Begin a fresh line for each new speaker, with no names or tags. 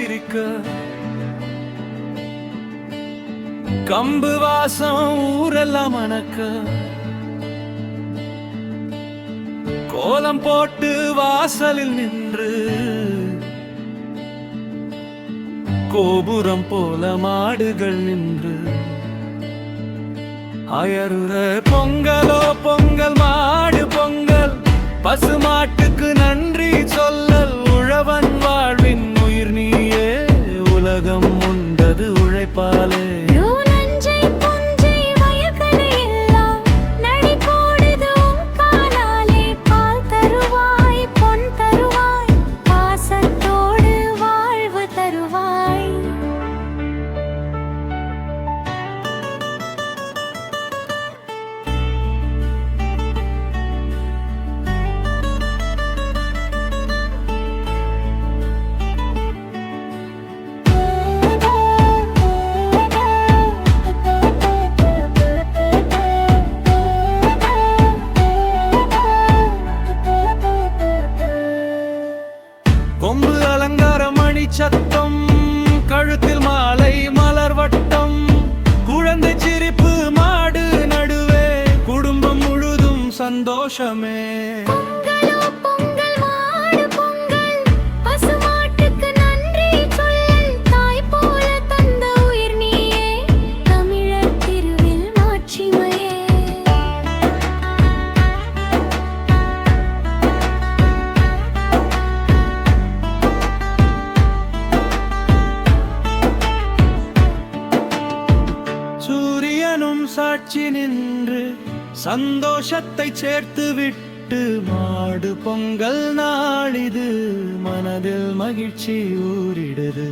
சிரிக்க கம்பு வாசம் ஊரெல்லாம் மணக்க கோலம் போட்டு வாசலில் நின்று கோபுரம் போல மாடுகள் நின்று அயருற பொங்கலோ பொங்கல் மாடு பொங்கல் பசுமாட்டுக்கு நன்றி சொல்லல் உழவன் வாழ்வின் உயிர் நீயே உலகம் உண்டது உழைப்பாலே கொம்பு அலங்கார மணி சத்தம் கழுத்தில் மாலை மலர் வட்டம் குழந்தை சிரிப்பு மாடு நடுவே குடும்பம் முழுதும் சந்தோஷமே சாட்சி நின்று சந்தோஷத்தை சேர்த்து விட்டு மாடு பொங்கல் நாளிது மனதில் மகிழ்ச்சி ஊறிடுது.